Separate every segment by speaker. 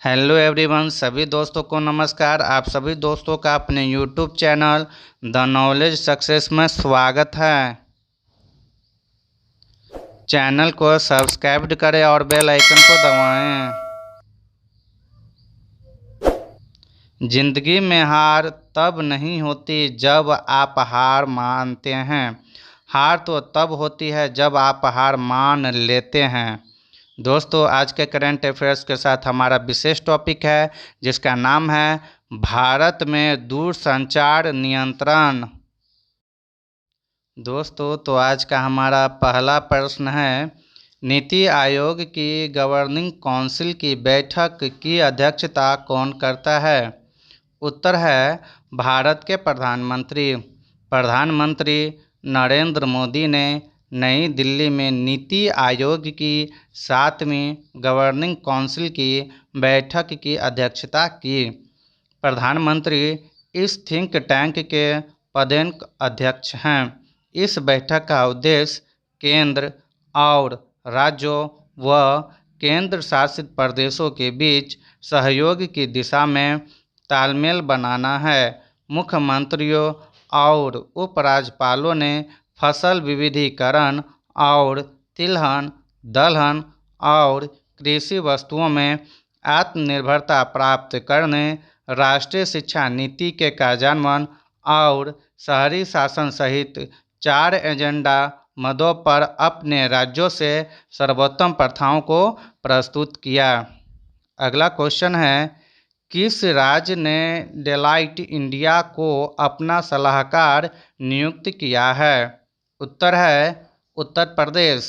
Speaker 1: Hello everyone, सभी दोस्तों को नमस्कार। आप सभी दोस्तों का अपने YouTube channel the knowledge success में स्वागत है। चैनल को सब्सक्राइब करें और बेल आइकन को दबाएं। जिंदगी में हार तब नहीं होती जब आप हार मानते हैं। हार तो तब होती है जब आप हार मान लेते हैं। दोस्तों, आज के करंट अफेयर्स के साथ हमारा विशेष टॉपिक है जिसका नाम है भारत में दूरसंचार नियंत्रण। दोस्तों, तो आज का हमारा पहला प्रश्न है, नीति आयोग की गवर्निंग काउंसिल की बैठक की अध्यक्षता कौन करता है? उत्तर है भारत के प्रधानमंत्री नरेंद्र मोदी ने नई दिल्ली में नीति आयोग की 7वीं गवर्निंग काउंसिल की बैठक की अध्यक्षता की। प्रधानमंत्री इस थिंक टैंक के पदेन अध्यक्ष हैं। इस बैठक का उद्देश्य केंद्र और राज्यों व केंद्र शासित प्रदेशों के बीच सहयोग की दिशा में तालमेल बनाना है। मुख्यमंत्रियों और उपराज्यपालों ने फसल विविधीकरण और तिलहन, दलहन और कृषि वस्तुओं में आत्मनिर्भरता प्राप्त करने, राष्ट्रीय शिक्षा नीति के कार्यान्वयन और शहरी शासन सहित 4 एजेंडा मदों पर अपने राज्यों से सर्वोत्तम प्रथाओं को प्रस्तुत किया। अगला क्वेश्चन है, किस राज्य ने डेलॉयट इंडिया को अपना सलाहकार नियुक्त किया है? उत्तर है उत्तर प्रदेश।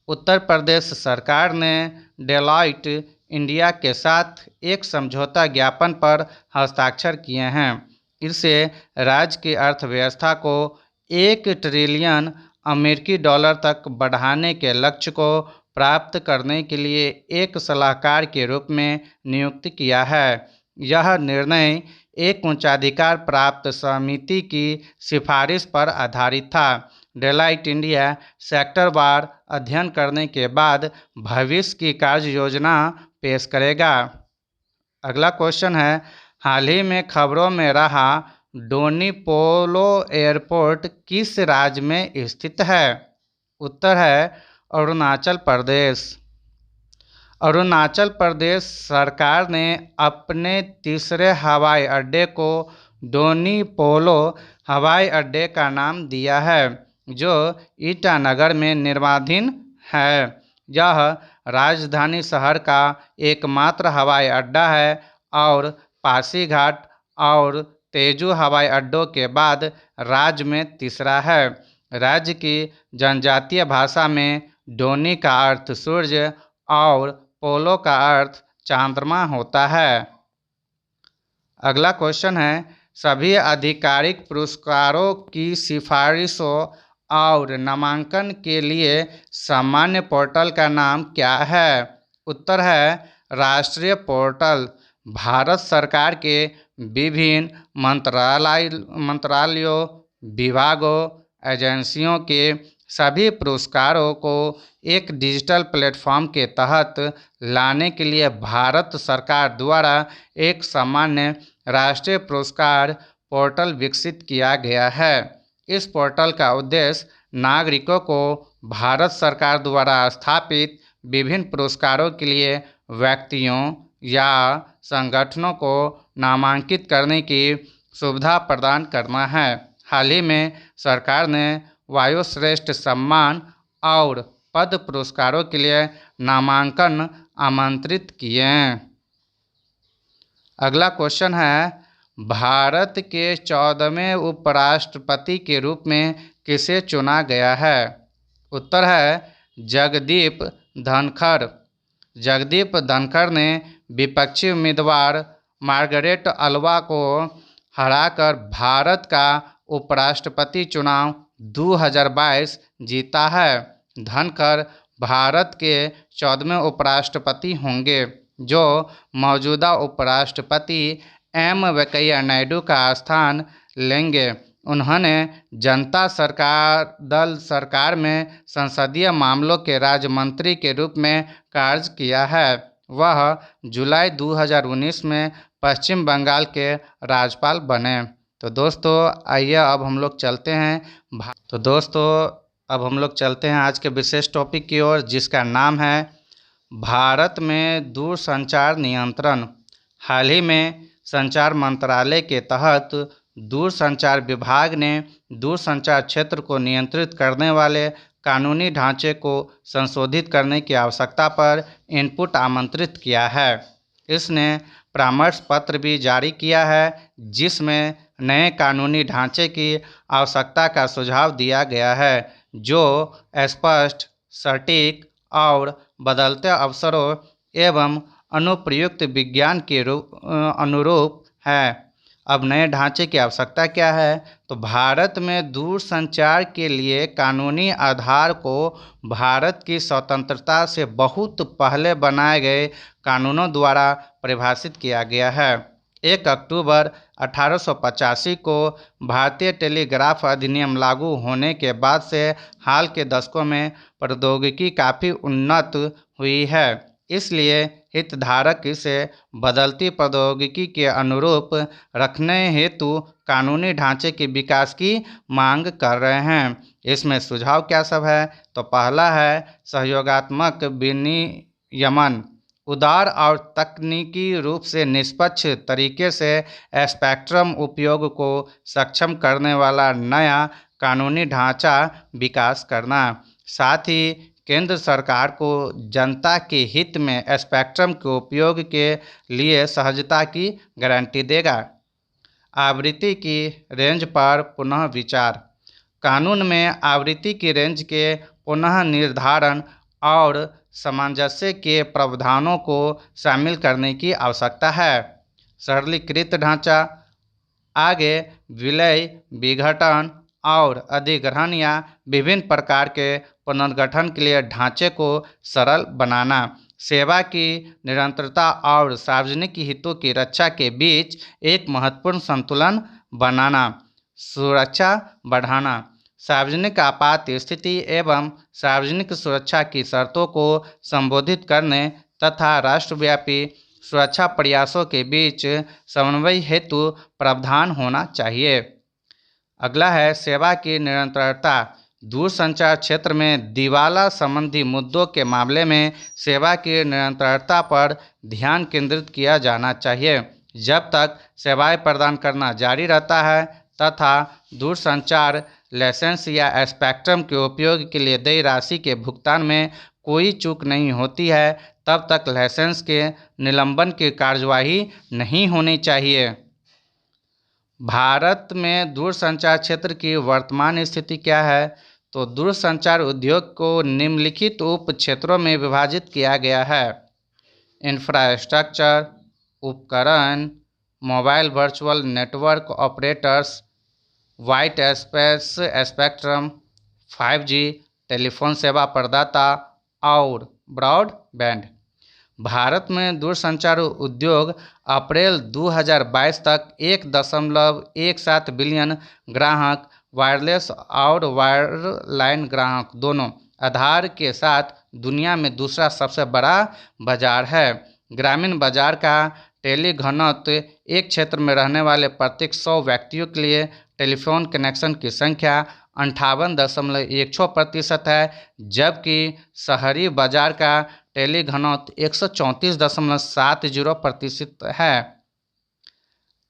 Speaker 1: उत्तर प्रदेश सरकार ने डेलॉयट इंडिया के साथ एक समझौता ज्ञापन पर हस्ताक्षर किए हैं। इससे राज्य की अर्थव्यवस्था को 1 ट्रिलियन अमेरिकी डॉलर तक बढ़ाने के लक्ष्य को प्राप्त करने के लिए एक सलाहकार के रूप में नियुक्त किया है। यह निर्णय एक उच्चाधिकार प्राप्त समिति की सिफारिश पर आधारित था। डेलॉयट इंडिया सेक्टरवार अध्ययन करने के बाद भविष्य की कार्य योजना पेश करेगा। अगला क्वेश्चन है, हाल ही में खबरों में रहा डोनीपोलो एयरपोर्ट किस राज्य में स्थित है? उत्तर है अरुणाचल प्रदेश। अरुणाचल प्रदेश सरकार ने अपने तीसरे हवाई अड्डे को डोनीपोलो हवाई अड्डे का नाम दिया है, जो ईटानगर में निर्माणाधीन है। यह राजधानी शहर का एकमात्र हवाई अड्डा है और पासीघाट और तेजू हवाई अड्डों के बाद राज्य में तीसरा है। राज्य की जनजातीय भाषा में डोनी का अर्थ सूर्य और पोलो का अर्थ चंद्रमा होता है। अगला क्वेश्चन है, सभी आधिकारिक पुरस्कारों की सिफारिशों और नामांकन के लिए सामान्य पोर्टल का नाम क्या है? उत्तर है राष्ट्रीय पोर्टल। भारत सरकार के विभिन्न मंत्रालयों, विभागों, एजेंसियों के सभी पुरस्कारों को एक डिजिटल प्लेटफॉर्म के तहत लाने के लिए भारत सरकार द्वारा एक सामान्य राष्ट्रीय पुरस्कार पोर्टल विकसित किया गया है। इस पोर्टल का उद्देश्य नागरिकों को भारत सरकार द्वारा स्थापित विभिन्न पुरस्कारों के लिए व्यक्तियों या संगठनों को नामांकित करने की सुविधा प्रदान करना है। हाल ही में सरकार ने वायुश्रेष्ठ सम्मान और पद्म पुरस्कारों के लिए नामांकन आमंत्रित किए। अगला क्वेश्चन है, भारत के 14वें उपराष्ट्रपति के रूप में किसे चुना गया है? उत्तर है जगदीप धनखड़। जगदीप धनखड़ ने विपक्षी उम्मीदवार मार्गरेट अल्वा को हराकर भारत का उपराष्ट्रपति चुनाव 2022 जीता है। धनखड़ भारत के 14वें उपराष्ट्रपति होंगे जो मौजूदा उपराष्ट्रपति एम वेंकैया नायडू का स्थान लेंगे। उन्होंने जनता दल सरकार में संसदीय मामलों के राज्य मंत्री के रूप में कार्य किया है। वह जुलाई 2019 में पश्चिम बंगाल के राज्यपाल बने। तो दोस्तों आइए अब हम लोग चलते हैं आज के विशेष टॉपिक की ओर, जिसका नाम है भारत में दूरसंचार नियंत्रण। हाल ही में संचार मंत्रालय के तहत दूरसंचार विभाग ने दूरसंचार क्षेत्र को नियंत्रित करने वाले कानूनी ढांचे को संशोधित करने की आवश्यकता पर इनपुट आमंत्रित किया है। इसने परामर्श पत्र भी जारी किया है, जिसमें नए कानूनी ढांचे की आवश्यकता का सुझाव दिया गया है, जो स्पष्ट, सटीक और बदलते अवसरों एवं अनुप्रयुक्त विज्ञान के अनुरूप है। अब नए ढांचे की आवश्यकता क्या है? तो भारत में दूरसंचार के लिए कानूनी आधार को भारत की स्वतंत्रता से बहुत पहले बनाए गए कानूनों द्वारा परिभाषित किया गया है। 1 अक्टूबर 1885 को भारतीय टेलीग्राफ अधिनियम लागू होने के बाद से हाल के दशकों में प्रौद्योगिकी काफ़ी उन्नत हुई है। इसलिए हितधारक इसे बदलती प्रौद्योगिकी के अनुरूप रखने हेतु कानूनी ढांचे के विकास की मांग कर रहे हैं। इसमें सुझाव क्या सब है? तो पहला है सहयोगात्मक विनियमन। उदार और तकनीकी रूप से निष्पक्ष तरीके से स्पेक्ट्रम उपयोग को सक्षम करने वाला नया कानूनी ढांचा विकास करना। साथ ही केंद्र सरकार को जनता के हित में स्पेक्ट्रम के उपयोग के लिए सहजता की गारंटी देगा। आवृत्ति की रेंज पर पुनः विचार। कानून में आवृत्ति की रेंज के पुनः निर्धारण और सामंजस्य के प्रावधानों को शामिल करने की आवश्यकता है। सरलीकृत ढांचा। आगे विलय, विघटन और अधिग्रहण या विभिन्न प्रकार के पुनर्गठन के लिए ढांचे को सरल बनाना। सेवा की निरंतरता और सार्वजनिक हितों की रक्षा के बीच एक महत्वपूर्ण संतुलन बनाना। सुरक्षा बढ़ाना। सार्वजनिक आपात स्थिति एवं सार्वजनिक सुरक्षा की शर्तों को संबोधित करने तथा राष्ट्रव्यापी सुरक्षा प्रयासों के बीच समन्वय हेतु प्रावधान होना चाहिए। अगला है सेवा की निरंतरता। दूरसंचार क्षेत्र में दिवाला संबंधी मुद्दों के मामले में सेवा की निरंतरता पर ध्यान केंद्रित किया जाना चाहिए। जब तक सेवाएं प्रदान करना जारी रहता है तथा दूरसंचार लाइसेंस या स्पेक्ट्रम के उपयोग के लिए देय राशि के भुगतान में कोई चूक नहीं होती है, तब तक लाइसेंस के निलंबन की कार्यवाही नहीं होनी चाहिए। भारत में दूरसंचार क्षेत्र की वर्तमान स्थिति क्या है? तो दूरसंचार उद्योग को निम्नलिखित उप क्षेत्रों में विभाजित किया गया है। इंफ्रास्ट्रक्चर, उपकरण, mobile virtual network operators, white space spectrum, 5G, telephone सेवा प्रदाता और ब्रॉडबैंड। भारत में दूरसंचार उद्योग अप्रैल 2022 तक 1.17 बिलियन ग्राहक, वायरलेस और वायरलाइन ग्राहक दोनों आधार के साथ दुनिया में दूसरा सबसे बड़ा बाजार है। ग्रामीण बाजार का टेली घनत्व एक क्षेत्र में रहने वाले प्रत्येक 100 व्यक्तियों के लिए टेलीफोन कनेक्शन की संख्या 58.16% है, जबकि शहरी बाजार का टेली घनत्व 134.70% है।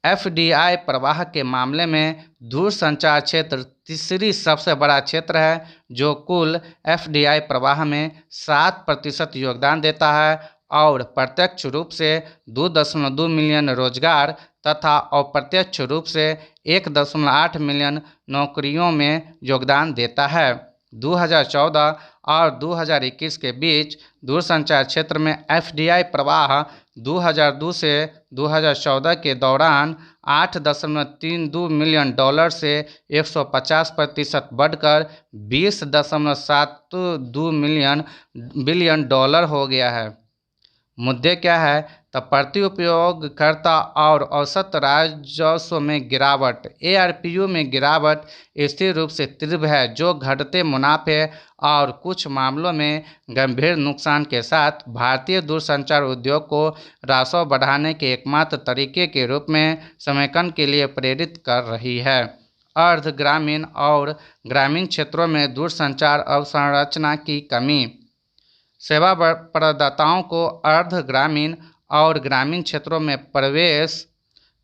Speaker 1: FDI प्रवाह के मामले में दूरसंचार क्षेत्र तीसरी सबसे बड़ा क्षेत्र है, जो कुल FDI प्रवाह में 7% योगदान देता है और प्रत्यक्ष रूप से 2.2 मिलियन रोजगार तथा अप्रत्यक्ष रूप से 1.8 मिलियन नौकरियों में योगदान देता है। 2014 और 2021 के बीच दूरसंचार क्षेत्र में FDI प्रवाह 2002 से 2014 के दौरान $8.32 मिलियन से 150% बढ़कर $20.72 बिलियन हो गया है। मुद्दे क्या है? तब प्रति उपयोगकर्ता और औसत राजस्व में गिरावट। ARPU में गिरावट स्थिर रूप से तीव्र है, जो घटते मुनाफे और कुछ मामलों में गंभीर नुकसान के साथ भारतीय दूरसंचार उद्योग को राजस्व बढ़ाने के एकमात्र तरीके के रूप में समेकन के लिए प्रेरित कर रही है। अर्ध ग्रामीण और ग्रामीण क्षेत्रों में दूरसंचार अवसंरचना की कमी। सेवा प्रदाताओं को अर्ध ग्रामीण और ग्रामीण क्षेत्रों में प्रवेश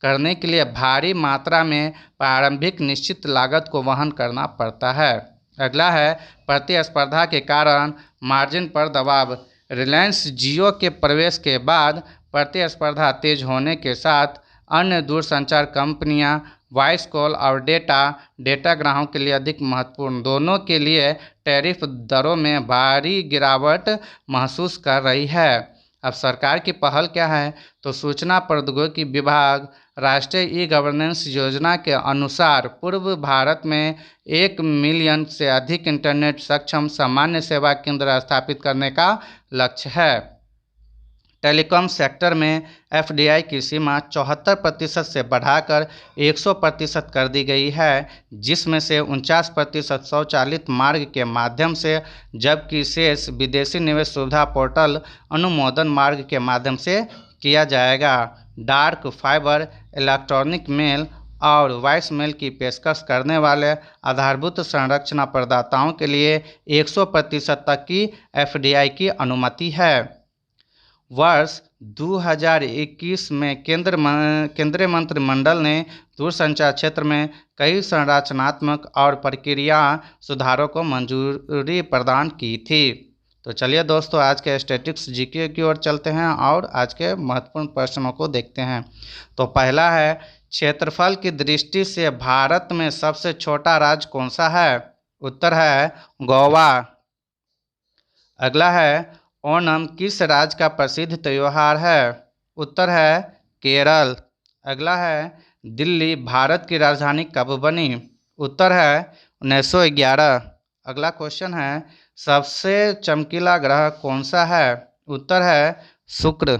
Speaker 1: करने के लिए भारी मात्रा में प्रारंभिक निश्चित लागत को वहन करना पड़ता है। अगला है प्रतिस्पर्धा के कारण मार्जिन पर दबाव। रिलायंस जियो के प्रवेश के बाद प्रतिस्पर्धा तेज होने के साथ अन्य दूरसंचार कंपनियां वॉइस कॉल और डेटा ग्राहकों के लिए अधिक महत्वपूर्ण दोनों के लिए टैरिफ दरों में भारी गिरावट महसूस कर रही है। अब सरकार की पहल क्या है? तो सूचना प्रौद्योगिकी विभाग राष्ट्रीय ई-गवर्नेंस योजना के अनुसार पूर्व भारत में 1 मिलियन से अधिक इंटरनेट सक्षम सामान्य सेवा केंद्र स्थापित करने का लक्ष्य है। टेलीकॉम सेक्टर में FDI की सीमा 74% से बढ़ाकर 100% कर दी गई है, जिसमें से 49% स्वचालित मार्ग के माध्यम से, जबकि शेष विदेशी निवेश सुविधा पोर्टल अनुमोदन मार्ग के माध्यम से किया जाएगा। डार्क फाइबर, इलेक्ट्रॉनिक मेल और वॉइस मेल की पेशकश करने वाले आधारभूत संरचना प्रदाताओं के लिए 100% तक की FDI की अनुमति है। वर्ष 2021 में केंद्रीय मंत्रिमंडल ने दूरसंचार क्षेत्र में कई संरचनात्मक और प्रक्रिया सुधारों को मंजूरी प्रदान की थी। तो चलिए दोस्तों, आज के स्टैटिस्टिक्स GK की ओर चलते हैं और आज के महत्वपूर्ण प्रश्नों को देखते हैं। तो पहला है, क्षेत्रफल की दृष्टि से भारत में सबसे छोटा राज्य कौन सा है? उत्तर है गोवा। अगला है, ओणम किस राज्य का प्रसिद्ध त्यौहार है? उत्तर है केरल। अगला है, दिल्ली भारत की राजधानी कब बनी? उत्तर है 1911। अगला क्वेश्चन है, सबसे चमकीला ग्रह कौन सा है? उत्तर है शुक्र।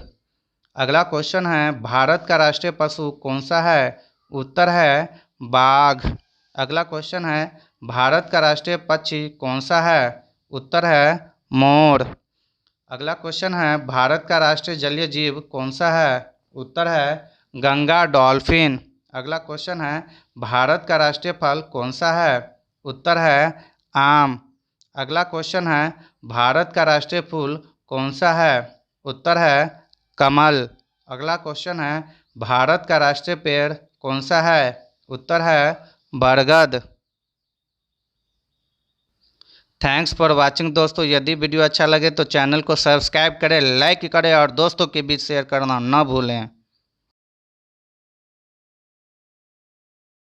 Speaker 1: अगला क्वेश्चन है, भारत का राष्ट्रीय पशु कौन सा है? उत्तर है बाघ। अगला क्वेश्चन है, भारत का राष्ट्रीय पक्षी कौन सा है? उत्तर है मोर। अगला क्वेश्चन है, भारत का राष्ट्रीय जलीय जीव कौन सा है? उत्तर है गंगा डॉल्फिन। अगला क्वेश्चन है, भारत का राष्ट्रीय फल कौन सा है? उत्तर है आम। अगला क्वेश्चन है, भारत का राष्ट्रीय फूल कौन सा है? उत्तर है कमल। अगला क्वेश्चन है, भारत का राष्ट्रीय पेड़ कौन सा है? उत्तर है बरगद। थैंक्स फॉर वाचिंग दोस्तों। यदि वीडियो अच्छा लगे तो चैनल को सब्सक्राइब करें, लाइक करें और दोस्तों के बीच शेयर करना न भूलें।